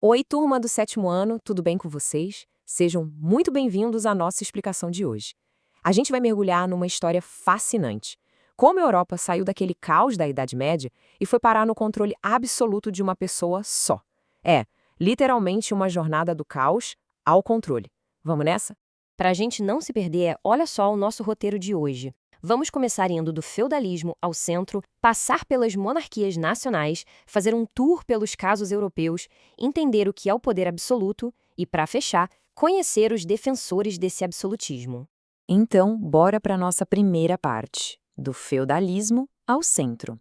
Oi, turma do sétimo ano, tudo bem com vocês? Sejam muito bem-vindos à nossa explicação de hoje. A gente vai mergulhar numa história fascinante. Como a Europa saiu daquele caos da Idade Média e foi parar no controle absoluto de uma pessoa só. É, literalmente uma jornada do caos ao controle. Vamos nessa? Para a gente não se perder, olha só o nosso roteiro de hoje. Vamos começar indo do feudalismo ao centro, passar pelas monarquias nacionais, fazer um tour pelos casos europeus, entender o que é o poder absoluto e, para fechar, conhecer os defensores desse absolutismo. Então, bora para a nossa primeira parte, do feudalismo ao centro.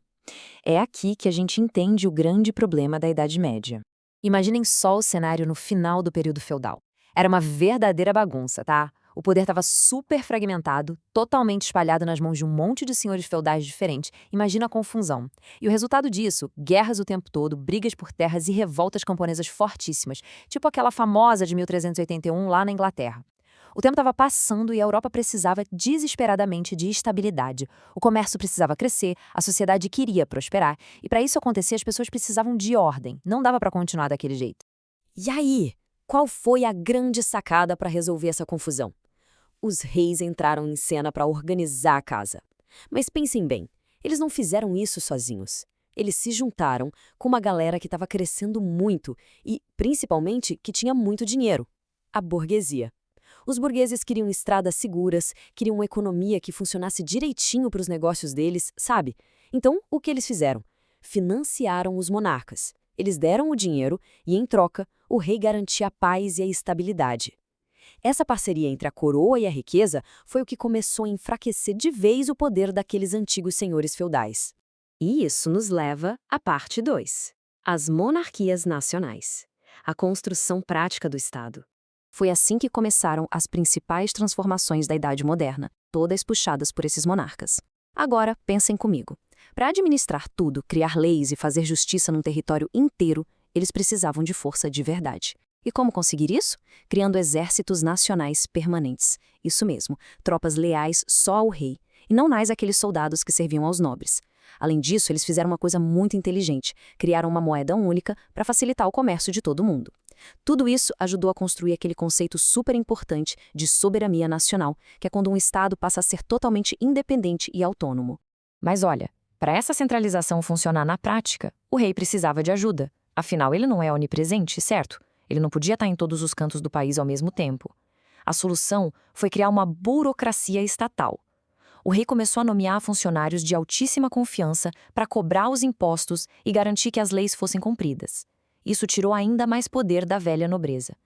É aqui que a gente entende o grande problema da Idade Média. Imaginem só o cenário no final do período feudal. Era uma verdadeira bagunça, tá? O poder estava super fragmentado, totalmente espalhado nas mãos de um monte de senhores feudais diferentes. Imagina a confusão. E o resultado disso, guerras o tempo todo, brigas por terras e revoltas camponesas fortíssimas, tipo aquela famosa de 1381 lá na Inglaterra. O tempo estava passando e a Europa precisava desesperadamente de estabilidade. O comércio precisava crescer, a sociedade queria prosperar, e para isso acontecer as pessoas precisavam de ordem, não dava para continuar daquele jeito. E aí, qual foi a grande sacada para resolver essa confusão? Os reis entraram em cena para organizar a casa. Mas pensem bem, eles não fizeram isso sozinhos. Eles se juntaram com uma galera que estava crescendo muito e, principalmente, que tinha muito dinheiro: a burguesia. Os burgueses queriam estradas seguras, queriam uma economia que funcionasse direitinho para os negócios deles, sabe? Então, o que eles fizeram? Financiaram os monarcas. Eles deram o dinheiro e, em troca, o rei garantia a paz e a estabilidade. Essa parceria entre a coroa e a riqueza foi o que começou a enfraquecer de vez o poder daqueles antigos senhores feudais. E isso nos leva à parte 2: as monarquias nacionais. A construção prática do Estado. Foi assim que começaram as principais transformações da Idade Moderna, todas puxadas por esses monarcas. Agora, pensem comigo. Para administrar tudo, criar leis e fazer justiça num território inteiro, eles precisavam de força de verdade. E como conseguir isso? Criando exércitos nacionais permanentes. Isso mesmo, tropas leais só ao rei, e não mais aqueles soldados que serviam aos nobres. Além disso, eles fizeram uma coisa muito inteligente: criaram uma moeda única para facilitar o comércio de todo mundo. Tudo isso ajudou a construir aquele conceito super importante de soberania nacional, que é quando um Estado passa a ser totalmente independente e autônomo. Mas olha, para essa centralização funcionar na prática, o rei precisava de ajuda. Afinal, ele não é onipresente, certo? Ele não podia estar em todos os cantos do país ao mesmo tempo. A solução foi criar uma burocracia estatal. O rei começou a nomear funcionários de altíssima confiança para cobrar os impostos e garantir que as leis fossem cumpridas. Isso tirou ainda mais poder da velha nobreza.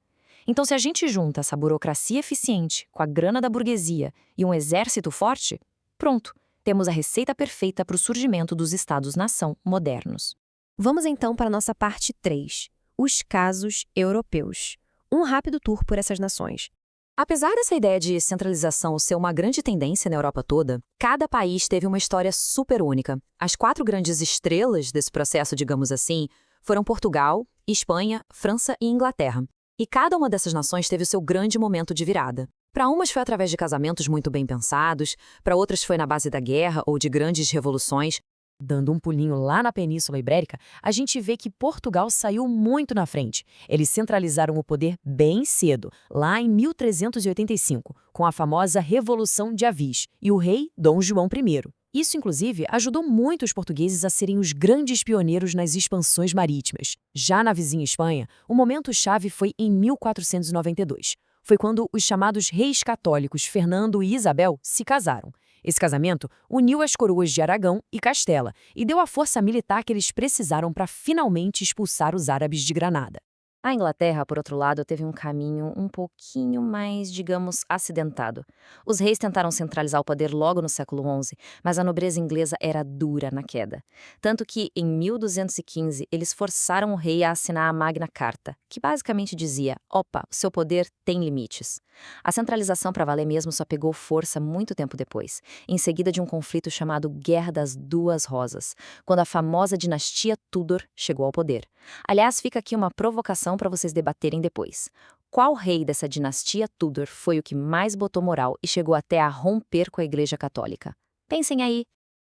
Então, se a gente junta essa burocracia eficiente com a grana da burguesia e um exército forte, pronto, temos a receita perfeita para o surgimento dos Estados-nação modernos. Vamos então para a nossa parte 3: os casos europeus. Um rápido tour por essas nações. Apesar dessa ideia de centralização ser uma grande tendência na Europa toda, cada país teve uma história super única. As 4 grandes estrelas desse processo, digamos assim, foram Portugal, Espanha, França e Inglaterra. E cada uma dessas nações teve o seu grande momento de virada. Para umas foi através de casamentos muito bem pensados, para outras foi na base da guerra ou de grandes revoluções. Dando um pulinho lá na Península Ibérica, a gente vê que Portugal saiu muito na frente. Eles centralizaram o poder bem cedo, lá em 1385, com a famosa Revolução de Avis e o rei Dom João I. Isso, inclusive, ajudou muito os portugueses a serem os grandes pioneiros nas expansões marítimas. Já na vizinha Espanha, o momento-chave foi em 1492. Foi quando os chamados reis católicos Fernando e Isabel se casaram. Esse casamento uniu as coroas de Aragão e Castela e deu a força militar que eles precisaram para finalmente expulsar os árabes de Granada. A Inglaterra, por outro lado, teve um caminho um pouquinho mais, digamos, acidentado. Os reis tentaram centralizar o poder logo no século XI, mas a nobreza inglesa era dura na queda. Tanto que, em 1215, eles forçaram o rei a assinar a Magna Carta, que basicamente dizia: opa, o seu poder tem limites. A centralização para valer mesmo só pegou força muito tempo depois, em seguida de um conflito chamado Guerra das Duas Rosas, quando a famosa dinastia Tudor chegou ao poder. Aliás, fica aqui uma provocação para vocês debaterem depois. Qual rei dessa dinastia Tudor foi o que mais botou moral e chegou até a romper com a Igreja Católica? Pensem aí.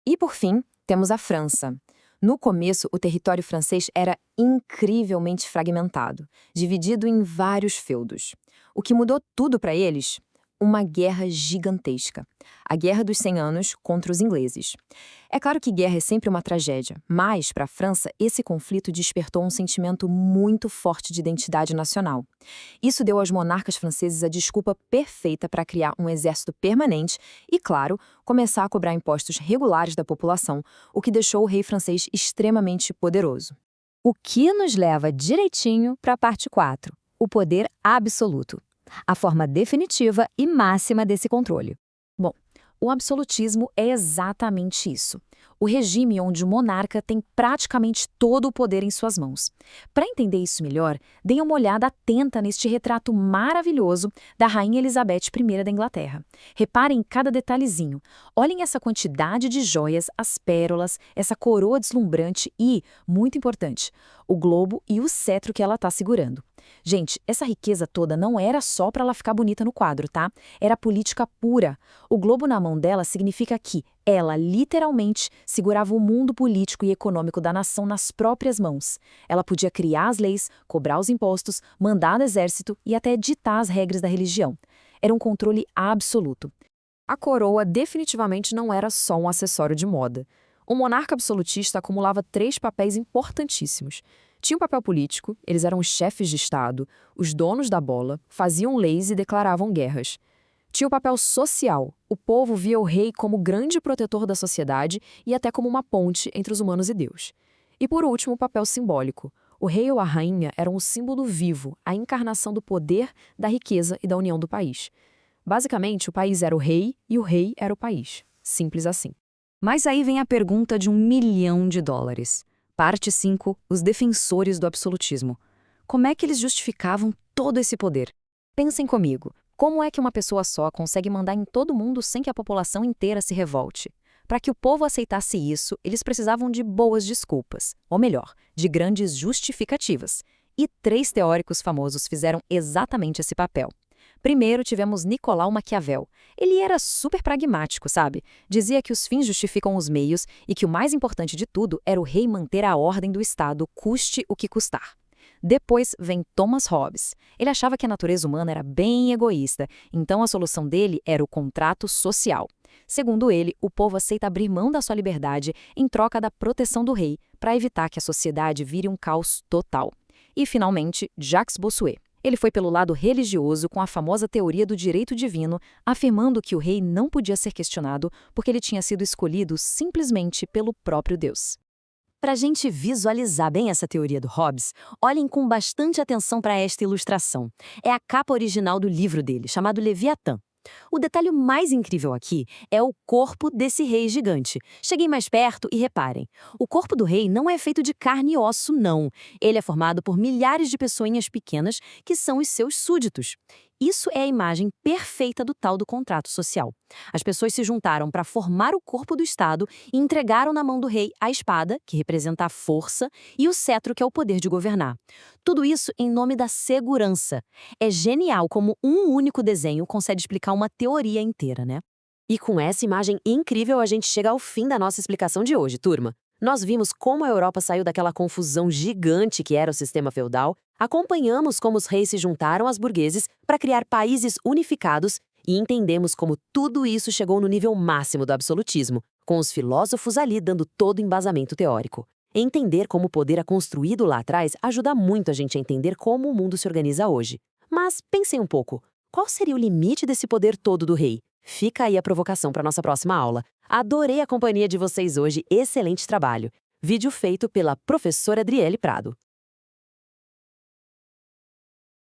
E por fim, temos a França. No começo, o território francês era incrivelmente fragmentado, dividido em vários feudos. O que mudou tudo para eles? Uma guerra gigantesca. A Guerra dos 100 Anos contra os ingleses. É claro que guerra é sempre uma tragédia, mas, para a França, esse conflito despertou um sentimento muito forte de identidade nacional. Isso deu aos monarcas franceses a desculpa perfeita para criar um exército permanente e, claro, começar a cobrar impostos regulares da população, o que deixou o rei francês extremamente poderoso. O que nos leva direitinho para a parte 4, o poder absoluto. A forma definitiva e máxima desse controle. Bom, o absolutismo é exatamente isso. O regime onde o monarca tem praticamente todo o poder em suas mãos. Para entender isso melhor, deem uma olhada atenta neste retrato maravilhoso da Rainha Elizabeth I da Inglaterra. Reparem em cada detalhezinho. Olhem essa quantidade de joias, as pérolas, essa coroa deslumbrante e, muito importante, o globo e o cetro que ela está segurando. Gente, essa riqueza toda não era só para ela ficar bonita no quadro, tá? Era política pura. O globo na mão dela significa que ela, literalmente, segurava o mundo político e econômico da nação nas próprias mãos. Ela podia criar as leis, cobrar os impostos, mandar no exército e até ditar as regras da religião. Era um controle absoluto. A coroa definitivamente não era só um acessório de moda. O monarca absolutista acumulava 3 papéis importantíssimos. Tinha um papel político, eles eram os chefes de Estado, os donos da bola, faziam leis e declaravam guerras. Tinha o papel social, o povo via o rei como grande protetor da sociedade e até como uma ponte entre os humanos e Deus. E por último, o papel simbólico. O rei ou a rainha eram o símbolo vivo, a encarnação do poder, da riqueza e da união do país. Basicamente, o país era o rei e o rei era o país. Simples assim. Mas aí vem a pergunta de $1 milhão. Parte 5, os defensores do absolutismo. Como é que eles justificavam todo esse poder? Pensem comigo, como é que uma pessoa só consegue mandar em todo mundo sem que a população inteira se revolte? Para que o povo aceitasse isso, eles precisavam de boas desculpas, ou melhor, de grandes justificativas. E 3 teóricos famosos fizeram exatamente esse papel. Primeiro, tivemos Nicolau Maquiavel. Ele era super pragmático, sabe? Dizia que os fins justificam os meios e que o mais importante de tudo era o rei manter a ordem do Estado, custe o que custar. Depois vem Thomas Hobbes. Ele achava que a natureza humana era bem egoísta, então a solução dele era o contrato social. Segundo ele, o povo aceita abrir mão da sua liberdade em troca da proteção do rei, para evitar que a sociedade vire um caos total. E, finalmente, Jacques Bossuet. Ele foi pelo lado religioso com a famosa teoria do direito divino, afirmando que o rei não podia ser questionado porque ele tinha sido escolhido simplesmente pelo próprio Deus. Para a gente visualizar bem essa teoria do Hobbes, olhem com bastante atenção para esta ilustração. É a capa original do livro dele, chamado Leviatã. O detalhe mais incrível aqui é o corpo desse rei gigante. Cheguem mais perto e reparem. O corpo do rei não é feito de carne e osso, não. Ele é formado por milhares de pessoinhas pequenas que são os seus súditos. Isso é a imagem perfeita do tal do contrato social. As pessoas se juntaram para formar o corpo do Estado e entregaram na mão do rei a espada, que representa a força, e o cetro, que é o poder de governar. Tudo isso em nome da segurança. É genial como um único desenho consegue explicar uma teoria inteira, né? E com essa imagem incrível, a gente chega ao fim da nossa explicação de hoje, turma. Nós vimos como a Europa saiu daquela confusão gigante que era o sistema feudal, acompanhamos como os reis se juntaram aos burgueses para criar países unificados e entendemos como tudo isso chegou no nível máximo do absolutismo, com os filósofos ali dando todo o embasamento teórico. Entender como o poder é construído lá atrás ajuda muito a gente a entender como o mundo se organiza hoje. Mas pensem um pouco, qual seria o limite desse poder todo do rei? Fica aí a provocação para nossa próxima aula. Adorei a companhia de vocês hoje, excelente trabalho. Vídeo feito pela professora Adriele Prado.